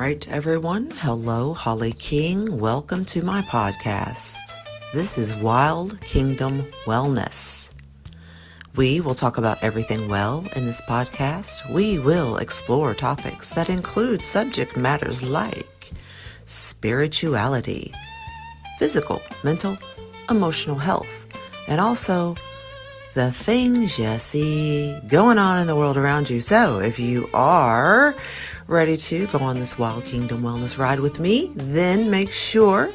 right, everyone. Hello, Holly King. Welcome to my podcast. This is Wild Kingdom Wellness. We will talk about everything well in this podcast. We will explore topics that include subject matters like spirituality, physical, mental, emotional health, and also the things you see going on in the world around you. So if you are ready to go on this Wild Kingdom Wellness ride with me, then make sure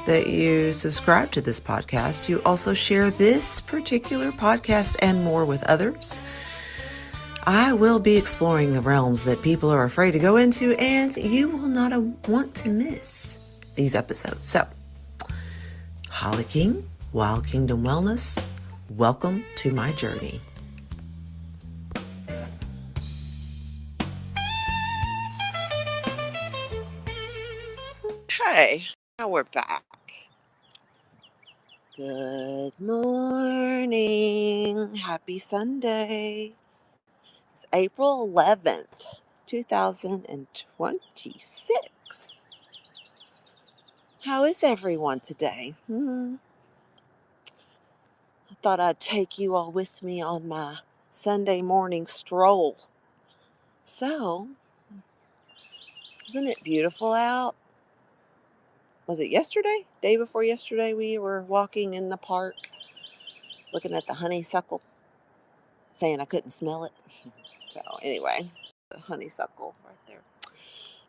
that you subscribe to this podcast. You also share this particular podcast and more with others. I will be exploring the realms that people are afraid to go into, and you will not want to miss these episodes. So, Holly King, Wild Kingdom Wellness, welcome to my journey. Okay, now we're back. Good morning. Happy Sunday. It's April 11th, 2026. How is everyone today? I thought I'd take you all with me on my Sunday morning stroll. So, isn't it beautiful out? Was it yesterday? Day before yesterday, we were walking in the park, looking at the honeysuckle, saying I couldn't smell it. So anyway, the honeysuckle right there.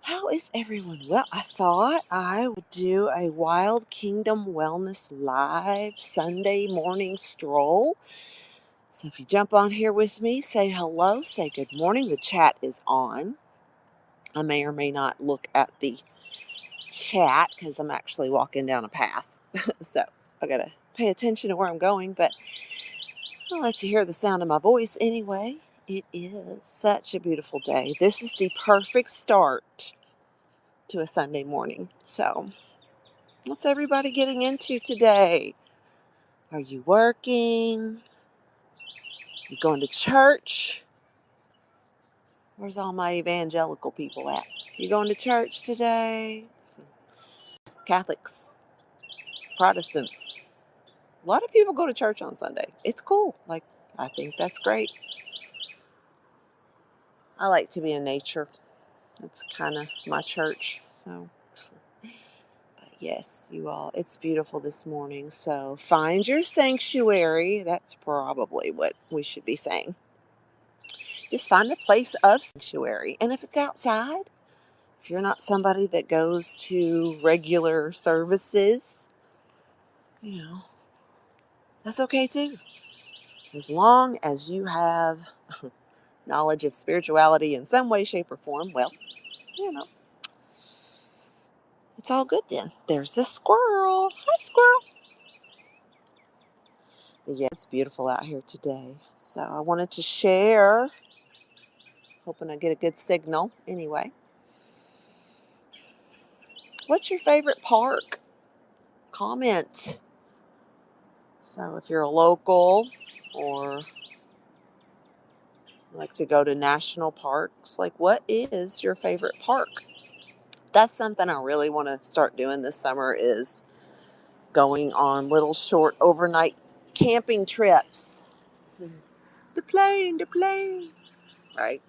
How is everyone? Well, I thought I would do a Wild Kingdom Wellness Live Sunday morning stroll. So if you jump on here with me, say hello, say good morning. The chat is on. I may or may not look at the chat because I'm actually walking down a path. So I got to pay attention to where I'm going, but I'll let you hear the sound of my voice anyway. It is such a beautiful day. This is the perfect start to a Sunday morning. So what's everybody getting into today? Are you working? You going to church? Where's all my evangelical people at? You going to church today? Catholics, Protestants. A lot of people go to church on Sunday. It's cool. I think that's great. I like to be in nature. That's kind of my church. So, but yes, you all, it's beautiful this morning. So find your sanctuary. That's probably what we should be saying. Just find a place of sanctuary. And if it's outside, if you're not somebody that goes to regular services, that's okay too. As long as you have knowledge of spirituality in some way, shape, or form, well, it's all good then. There's a squirrel. Hi, squirrel. But yeah, it's beautiful out here today. So I wanted to share, hoping I get a good signal. Anyway, what's your favorite park? Comment. So if you're a local or like to go to national parks, what is your favorite park? That's something I really want to start doing this summer, is going on little short overnight camping trips. The plane, right?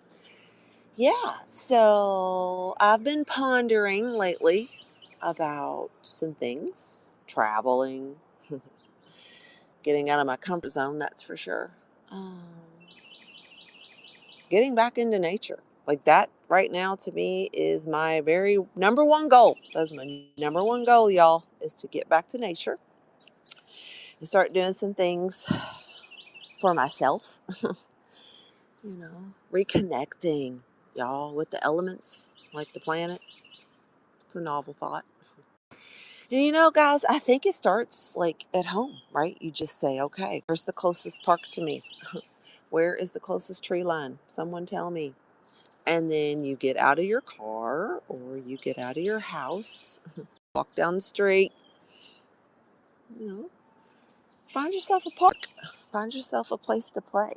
Yeah, so I've been pondering lately about some things, traveling, getting out of my comfort zone, that's for sure. Um, Getting back into nature. That right now to me is my very number one goal. That's my number one goal, y'all, is to get back to nature and start doing some things for myself. Reconnecting, y'all, with the elements, like the planet. It's a novel thought. And guys, I think it starts at home, right? You just say, okay, where's the closest park to me? Where is the closest tree line? Someone tell me. And then you get out of your car or you get out of your house, walk down the street, find yourself a park, find yourself a place to play.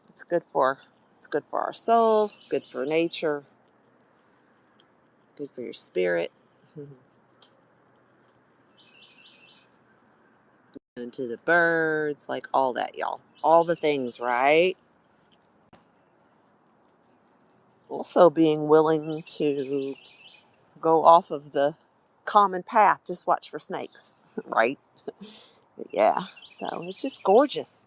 It's good for our soul, good for nature. Good for your spirit. And to the birds, like all that, y'all. All the things, right? Also being willing to go off of the common path. Just watch for snakes, right? But yeah, so it's just gorgeous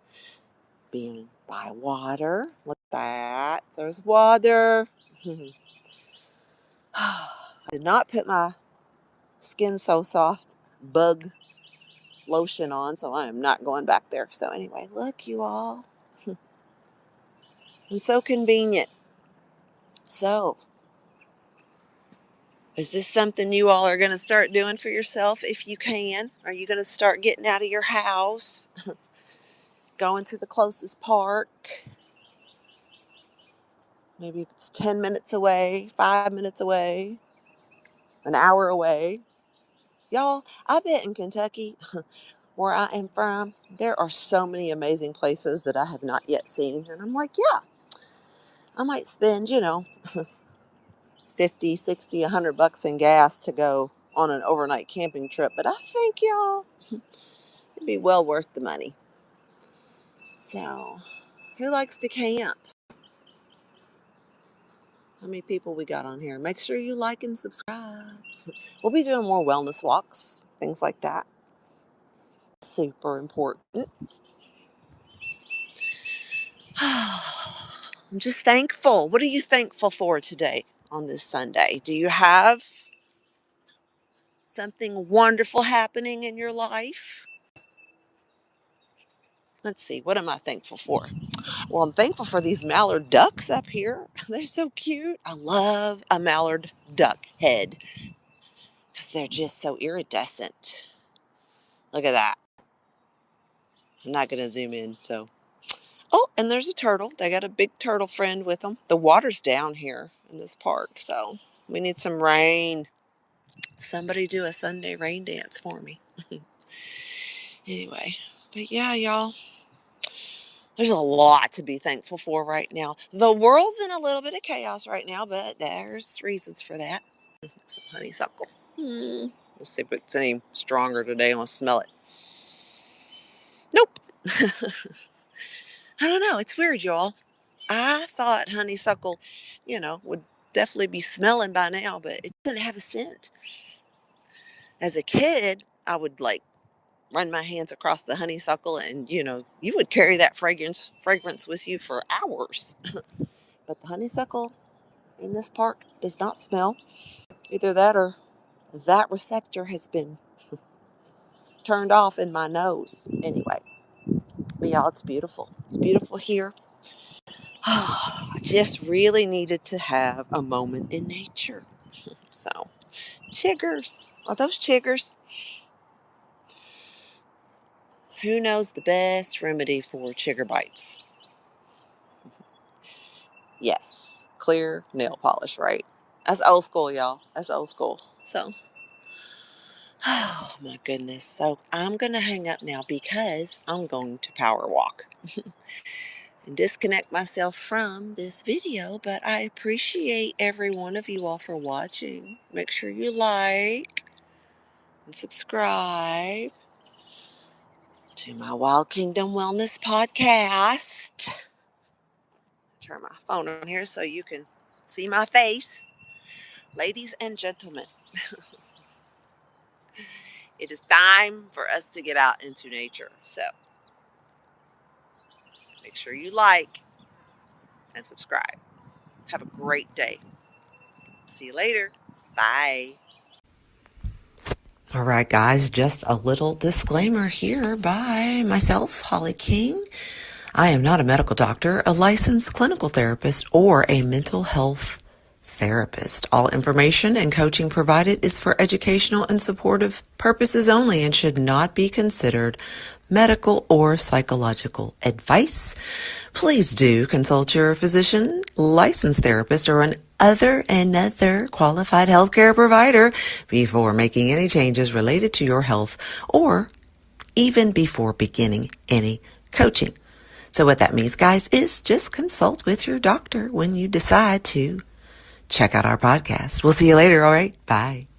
being by water. Look at that. There's water. I did not put my Skin So Soft bug lotion on, so I am not going back there. So anyway, look, you all. And so convenient. So, is this something you all are going to start doing for yourself if you can? Are you going to start getting out of your house, going to the closest park? Maybe it's 10 minutes away, 5 minutes away, an hour away. Y'all, I bet in Kentucky, where I am from, there are so many amazing places that I have not yet seen. And I'm like, yeah, I might spend, 50, 60, $100 in gas to go on an overnight camping trip. But I think, y'all, it'd be well worth the money. So, who likes to camp? How many people we got on here? Make sure you like and subscribe. We'll be doing more wellness walks, things like that. Super important. I'm just thankful. What are you thankful for today on this Sunday? Do you have something wonderful happening in your life? Let's see, what am I thankful for? Well, I'm thankful for these mallard ducks up here. They're so cute. I love a mallard duck head because they're just so iridescent. Look at that. I'm not going to zoom in, so. Oh, and there's a turtle. They got a big turtle friend with them. The water's down here in this park, so we need some rain. Somebody do a Sunday rain dance for me. Anyway, but yeah, y'all. There's a lot to be thankful for right now. The world's in a little bit of chaos right now, but there's reasons for that. Some honeysuckle. Let's see if it's any stronger today. Let's smell it. Nope. I don't know. It's weird, y'all. I thought honeysuckle, would definitely be smelling by now, but it doesn't have a scent. As a kid, I would run my hands across the honeysuckle and, you would carry that fragrance with you for hours. But the honeysuckle in this park does not smell. Either that or that receptor has been turned off in my nose. Anyway, but y'all, it's beautiful. It's beautiful here. I just really needed to have a moment in nature. So, chiggers. Are those chiggers? Who knows the best remedy for chigger bites? Yes, clear nail polish, right? That's old school, y'all. That's old school. So, oh my goodness. So, I'm going to hang up now because I'm going to power walk and disconnect myself from this video. But I appreciate every one of you all for watching. Make sure you like and subscribe to my Wild Kingdom Wellness podcast. Turn my phone on here so you can see my face. Ladies and gentlemen, it is time for us to get out into nature. So make sure you like and subscribe. Have a great day. See you later. Bye. All right, guys, just a little disclaimer here by myself, Holly King. I am not a medical doctor, a licensed clinical therapist, or a mental health therapist. All information and coaching provided is for educational and supportive purposes only and should not be considered medical or psychological advice. Please do consult your physician, licensed therapist, or another qualified healthcare provider before making any changes related to your health or even before beginning any coaching. So what that means, guys, is just consult with your doctor when you decide to check out our podcast. We'll see you later. All right. Bye.